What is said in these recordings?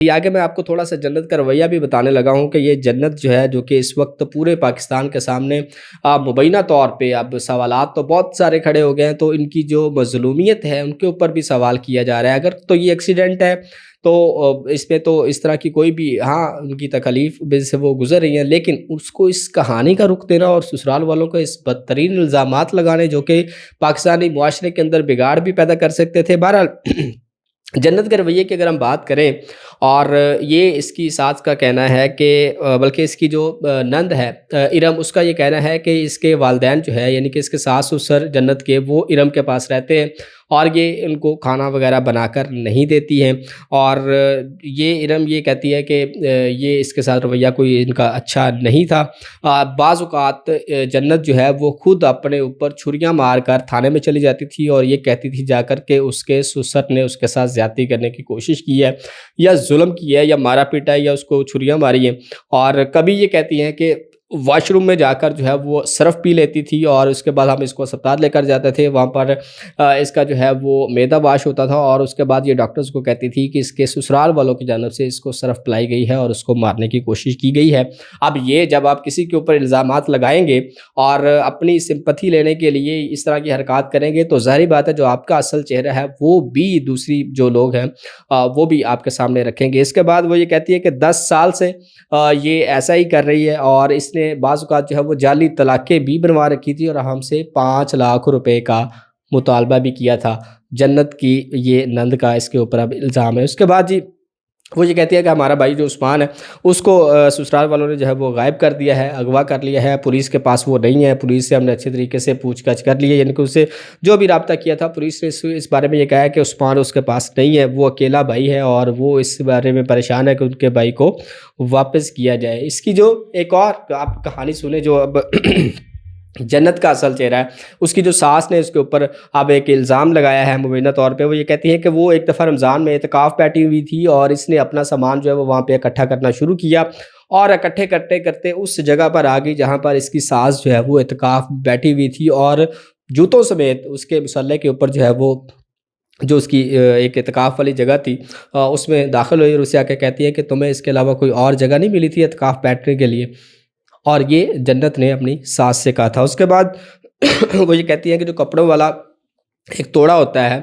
یہ آگے میں آپ کو تھوڑا سا جنت کا رویہ بھی بتانے لگا ہوں کہ یہ جنت جو ہے جو کہ اس وقت پورے پاکستان کے سامنے مبینہ طور پہ اب سوالات تو بہت سارے کھڑے ہو گئے ہیں، تو ان کی جو مظلومیت ہے ان کے اوپر بھی سوال کیا جا رہا ہے۔ اگر تو یہ ایکسیڈنٹ ہے تو اس پہ تو اس طرح کی کوئی بھی ان کی تکالیف سے وہ گزر رہی ہیں، لیکن اس کو اس کہانی کا رخ دینا اور سسرال والوں کو اس بدترین الزامات لگانے جو کہ پاکستانی معاشرے کے اندر بگاڑ بھی پیدا کر سکتے تھے۔ بہرحال جنت کے رویے کی اگر ہم بات کریں، اور یہ اس کی ساس کا کہنا ہے کہ بلکہ اس کی جو نند ہے ارم، اس کا یہ کہنا ہے کہ اس کے والدین جو ہے یعنی کہ اس کے ساس سسر جنت کے، وہ ارم کے پاس رہتے ہیں اور یہ ان کو کھانا وغیرہ بنا کر نہیں دیتی ہیں، اور یہ ارم یہ کہتی ہے کہ یہ اس کے ساتھ رویہ کوئی ان کا اچھا نہیں تھا۔ بعض اوقات جنت جو ہے وہ خود اپنے اوپر چھریاں مار کر تھانے میں چلی جاتی تھی اور یہ کہتی تھی جا کر کہ اس کے سسر نے اس کے ساتھ زیادتی کرنے کی کوشش کی ہے، یا ظلم کیا ہے، یا مارا پیٹا ہے، یا اس کو چھریاں ماری ہیں۔ اور کبھی یہ کہتی ہیں کہ واش روم میں جا کر جو ہے وہ سرف پی لیتی تھی، اور اس کے بعد ہم اس کو اسپتال لے کر جاتے تھے، وہاں پر اس کا جو ہے وہ معدہ واش ہوتا تھا، اور اس کے بعد یہ ڈاکٹرز کو کہتی تھی کہ اس کے سسرال والوں کی جانب سے اس کو سرف پلائی گئی ہے اور اس کو مارنے کی کوشش کی گئی ہے۔ اب یہ جب آپ کسی کے اوپر الزامات لگائیں گے اور اپنی سمپتھی لینے کے لیے اس طرح کی حرکات کریں گے، تو ظاہری بات ہے جو آپ کا اصل چہرہ ہے وہ بھی دوسری جو لوگ ہیں وہ بھی آپ کے سامنے رکھیں گے۔ اس کے بعد وہ یہ کہتی ہے کہ 10 سال سے یہ ایسا ہی کر رہی ہے، اور اس نے بعض اوقات جو ہے وہ جعلی طلاقیں بھی بنوا رکھی تھی، اور ہم سے 5 لاکھ روپے کا مطالبہ بھی کیا تھا۔ جنت کی یہ نند کا اس کے اوپر اب الزام ہے۔ اس کے بعد جی وہ یہ کہتی ہے کہ ہمارا بھائی جو عثمان ہے اس کو سسرال والوں نے جو ہے وہ غائب کر دیا ہے، اغوا کر لیا ہے، پولیس کے پاس وہ نہیں ہے، پولیس سے ہم نے اچھے طریقے سے پوچھ گچھ کر لی ہے، یعنی کہ اس سے جو بھی رابطہ کیا تھا پولیس نے اس بارے میں یہ کہا ہے کہ عثمان اس کے پاس نہیں ہے، وہ اکیلا بھائی ہے، اور وہ اس بارے میں پریشان ہے کہ ان کے بھائی کو واپس کیا جائے۔ اس کی جو ایک اور آپ کہانی سنیں جو اب جنت کا اصل چہرہ ہے، اس کی جو ساس نے اس کے اوپر اب ایک الزام لگایا ہے مبینہ طور پہ۔ وہ یہ کہتی ہے کہ وہ ایک دفعہ رمضان میں اعتکاف بیٹھی ہوئی تھی، اور اس نے اپنا سامان جو ہے وہ وہاں پہ اکٹھا کرنا شروع کیا، اور اکٹھے کرتے کرتے اس جگہ پر آ گئی جہاں پر اس کی ساس جو ہے وہ اعتکاف بیٹھی ہوئی تھی، اور جوتوں سمیت اس کے مصلے کے اوپر جو ہے وہ جو اس کی ایک اعتکاف والی جگہ تھی اس میں داخل ہوئی، اور اسے آ کے کہتی ہے کہ تمہیں اس کے علاوہ کوئی اور جگہ نہیں ملی تھی اعتکاف بیٹھنے کے لیے، اور یہ جنت نے اپنی ساس سے کہا تھا۔ اس کے بعد وہ یہ کہتی ہے کہ جو کپڑوں والا ایک توڑا ہوتا ہے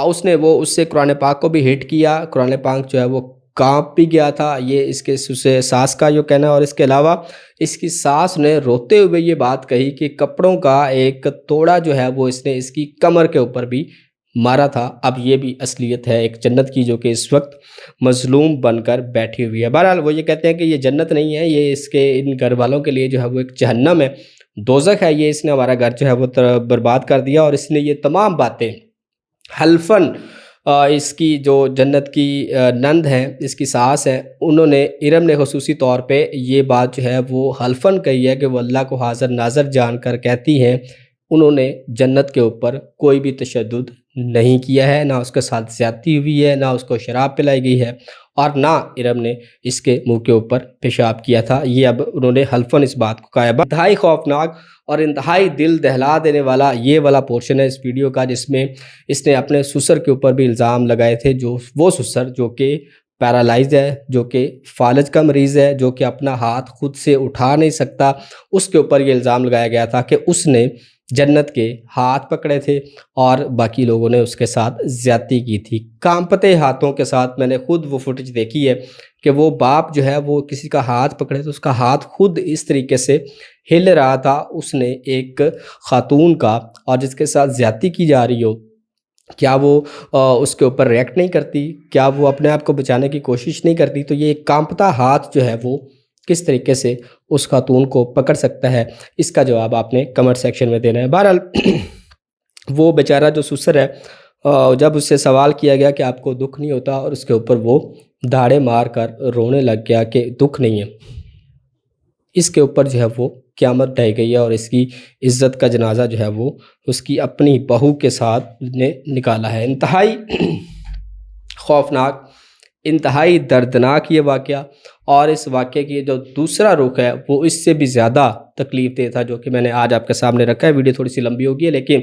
اس نے وہ اس سے قرآن پاک کو بھی ہٹ کیا، قرآن پاک جو ہے وہ کانپ بھی گیا تھا، یہ اس کے ساس کا جو کہنا ہے۔ اور اس کے علاوہ اس کی ساس نے روتے ہوئے یہ بات کہی کہ کپڑوں کا ایک توڑا جو ہے وہ اس نے اس کی کمر کے اوپر بھی مارا تھا۔ اب یہ بھی اصلیت ہے ایک جنت کی جو کہ اس وقت مظلوم بن کر بیٹھی ہوئی ہے۔ بہرحال وہ یہ کہتے ہیں کہ یہ جنت نہیں ہے، یہ اس کے ان گھر والوں کے لیے جو ہے وہ ایک جہنم ہے، دوزخ ہے، یہ اس نے ہمارا گھر جو ہے وہ برباد کر دیا، اور اس نے یہ تمام باتیں حلفاً اس کی جو جنت کی نند ہیں، اس کی ساس ہیں، انہوں نے ارم نے خصوصی طور پہ یہ بات جو ہے وہ حلفاً کہی ہے کہ وہ اللہ کو حاضر ناظر جان کر کہتی ہیں انہوں نے جنت کے اوپر کوئی بھی تشدد نہیں کیا ہے، نہ اس کے ساتھ زیادتی ہوئی ہے، نہ اس کو شراب پلائی گئی ہے، اور نہ ارم نے اس کے منہ کے اوپر پیشاب کیا تھا۔ یہ اب انہوں نے حلفاً اس بات کو کہا ہے۔ انتہائی خوفناک اور انتہائی دل دہلا دینے والا یہ والا پورشن ہے اس ویڈیو کا، جس میں اس نے اپنے سسر کے اوپر بھی الزام لگائے تھے، جو وہ سسر جو کہ پیرالائز ہے، جو کہ فالج کا مریض ہے، جو کہ اپنا ہاتھ خود سے اٹھا نہیں سکتا، اس کے اوپر یہ الزام لگایا گیا تھا کہ اس نے جنت کے ہاتھ پکڑے تھے اور باقی لوگوں نے اس کے ساتھ زیادتی کی تھی کانپتے ہاتھوں کے ساتھ۔ میں نے خود وہ فوٹیج دیکھی ہے کہ وہ باپ جو ہے وہ کسی کا ہاتھ پکڑے تو اس کا ہاتھ خود اس طریقے سے ہل رہا تھا، اس نے ایک خاتون کا، اور جس کے ساتھ زیادتی کی جا رہی ہو، کیا وہ اس کے اوپر ریئیکٹ نہیں کرتی؟ کیا وہ اپنے آپ کو بچانے کی کوشش نہیں کرتی؟ تو یہ ایک کانپتا ہاتھ جو ہے وہ کس طریقے سے اس خاتون کو پکڑ سکتا ہے، اس کا جواب آپ نے کمنٹ سیکشن میں دینا ہے۔ بہرحال وہ بیچارہ جو سسر ہے، جب اس سے سوال کیا گیا کہ آپ کو دکھ نہیں ہوتا، اور اس کے اوپر وہ دھاڑے مار کر رونے لگ گیا کہ دکھ نہیں ہے، اس کے اوپر جو ہے وہ قیامت ڈھائی گئی ہے، اور اس کی عزت کا جنازہ جو ہے وہ اس کی اپنی بہو کے ساتھ نے نکالا ہے۔ انتہائی خوفناک، انتہائی دردناک یہ واقعہ، اور اس واقعے کی جو دوسرا رخ ہے وہ اس سے بھی زیادہ تکلیف دہ تھا، جو کہ میں نے آج آپ کے سامنے رکھا ہے۔ ویڈیو تھوڑی سی لمبی ہوگی ہے، لیکن